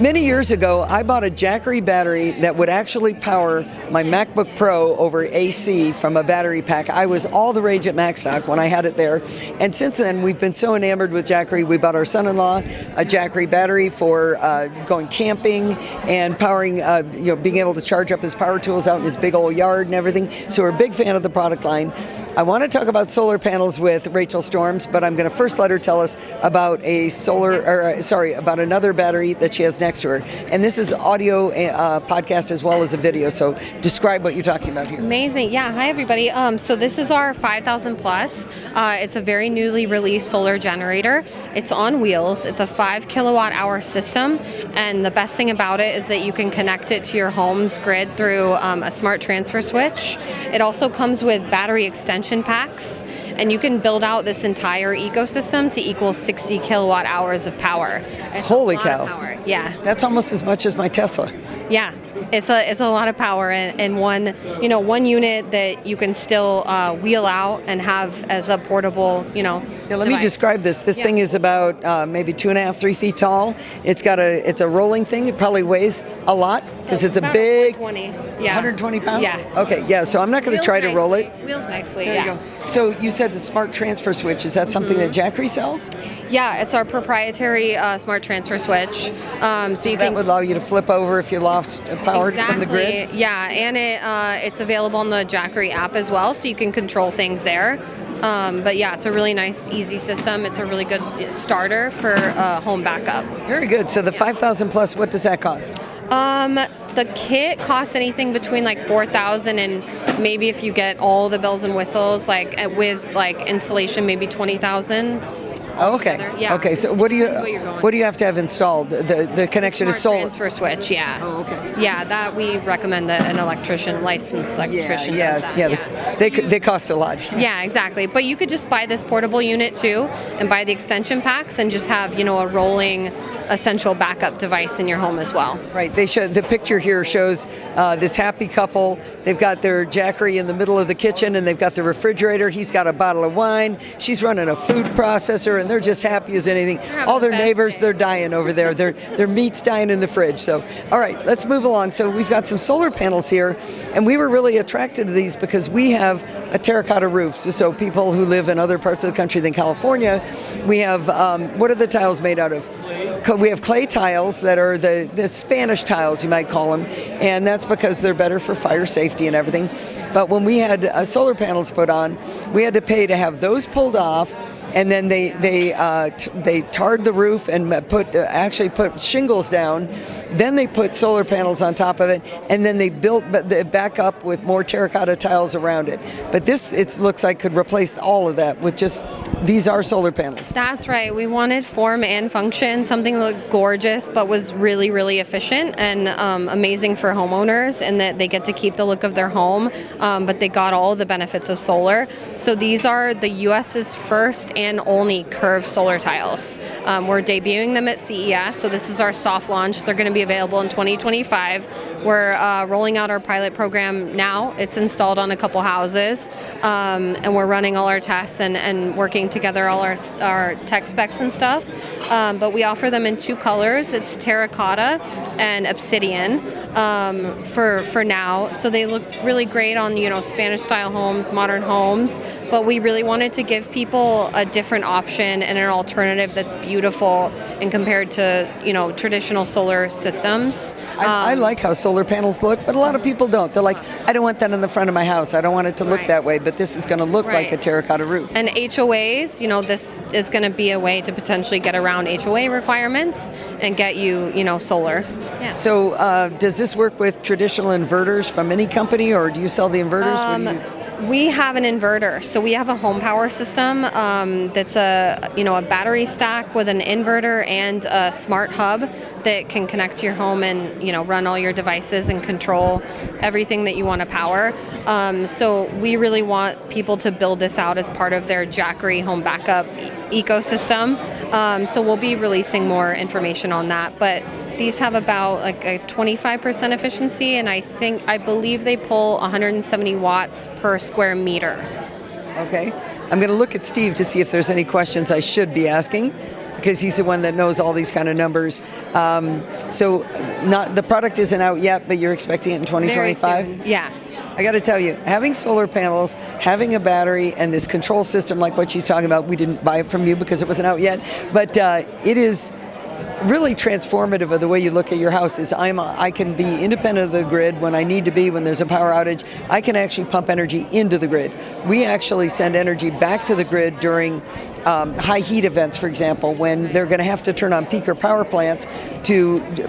Many years ago, I bought a Jackery battery that would actually power my MacBook Pro over AC from a battery pack. I was all the rage at Macstock when I had it there. And since then, we've been so enamored with Jackery. We bought our son-in-law a Jackery battery for going camping and powering, being able to charge up his power tools out in his big old yard and everything. So we're a big fan of the product line. I want to talk about solar panels with Rachel Stotts, but I'm going to first let her tell us about about another battery that she has next to her. And this is audio podcast as well as a video. So describe what you're talking about here. Amazing. Yeah. Hi, everybody. So this is our 5000 plus. It's a very newly released solar generator. It's on wheels. It's a 5 kilowatt hour system. And the best thing about it is that you can connect it to your home's grid through a smart transfer switch. It also comes with battery extension packs, and you can build out this entire ecosystem to equal 60 kilowatt hours of power. It's Holy cow. Power. Yeah. That's almost as much as my Tesla. Yeah. It's a lot of power and one unit that you can still wheel out and have as a portable, Let me describe this. This thing is about maybe 2.5, 3 feet tall. It's a rolling thing. It probably weighs a lot because it's a big 120 pounds? Yeah. Okay, yeah, so I'm not going to try to roll it. Wheels nicely, There you go. So you said the smart transfer switch. Is that something that Jackery sells? Yeah, it's our proprietary smart transfer switch. That would allow you to flip over if you lost power from the grid? Yeah, and it's available on the Jackery app as well, so you can control things there. But yeah, it's a really nice, easy system. It's a really good starter for home backup. Very good. So the 5,000 plus, what does that cost? The kit costs anything between like $4,000 and maybe if you get all the bells and whistles, with installation, maybe $20,000. Oh, okay. Yeah. Okay. So what do you have to have installed? The connection is solar transfer switch. Yeah. Oh, okay. Yeah, that we recommend that an licensed electrician does that. Yeah. They cost a lot. Yeah, exactly. But you could just buy this portable unit too, and buy the extension packs, and just have a rolling essential backup device in your home as well. Right. The picture here shows this happy couple. They've got their Jackery in the middle of the kitchen, and they've got the refrigerator. He's got a bottle of wine. She's running a food processor, and they're just happy as anything. All their neighbors, they're dying over there. Their meat's dying in the fridge. So, all right, let's move along. So we've got some solar panels here, and we were really attracted to these because we have a terracotta roof. So people who live in other parts of the country than California, we have, what are the tiles made out of? We have clay tiles that are the Spanish tiles, you might call them, and that's because they're better for fire safety and everything. But when we had solar panels put on, we had to pay to have those pulled off, and then they tarred the roof and put shingles down. Then they put solar panels on top of it, and then they built back up with more terracotta tiles around it. But this, it looks like, could replace all of that with just, these are solar panels. That's right. We wanted form and function, something that looked gorgeous but was really, really efficient and amazing for homeowners, and that they get to keep the look of their home, but they got all the benefits of solar. So these are the U.S.'s first and only curved solar tiles. We're debuting them at CES, so this is our soft launch. They're going to be available in 2025. We're rolling out our pilot program now. It's installed on a couple houses, and we're running all our tests and working together all our tech specs and stuff. But we offer them in 2 colors. It's terracotta and obsidian for now. So they look really great on Spanish style homes, modern homes. But we really wanted to give people a different option and an alternative that's beautiful and compared to traditional solar systems. I like how solar panels look, but a lot of people don't. They're like, I don't want that in the front of my house. I don't want it to look that way, but this is going to look like a terracotta roof. And HOAs, this is going to be a way to potentially get around HOA requirements and get you, solar. Yeah. So does this work with traditional inverters from any company, or do you sell the inverters? We have an inverter. So we have a home power system that's a battery stack with an inverter and a smart hub that can connect to your home and run all your devices and control everything that you want to power. So we really want people to build this out as part of their Jackery home backup ecosystem. So we'll be releasing more information on that. But these have about like a 25% efficiency, and I believe they pull 170 watts per square meter. Okay. I'm going to look at Steve to see if there's any questions I should be asking, because he's the one that knows all these kind of numbers. So the product isn't out yet, but you're expecting it in 2025? Very soon. Yeah. I got to tell you, having solar panels, having a battery, and this control system like what she's talking about, we didn't buy it from you because it wasn't out yet, but it is really transformative of the way you look at your house. I can be independent of the grid when I need to be, when there's a power outage. I can actually pump energy into the grid. We actually send energy back to the grid during high heat events, for example, when they're going to have to turn on peaker power plants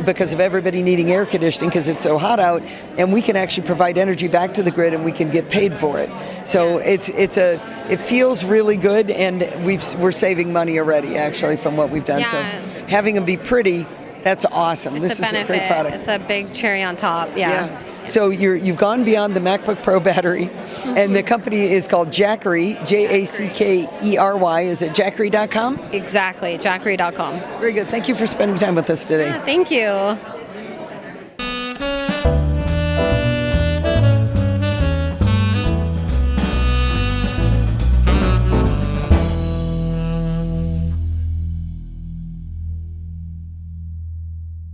because of everybody needing air conditioning because it's so hot out, and we can actually provide energy back to the grid and we can get paid for it. So it feels really good, and we're saving money already actually from what we've done. Yeah. So having them be pretty, that's awesome. This is a great product. It's a big cherry on top. Yeah. So you've gone beyond the MacBook Pro battery, and the company is called Jackery, Jackery. Is it Jackery.com? Exactly, Jackery.com. Very good. Thank you for spending time with us today. Yeah, thank you.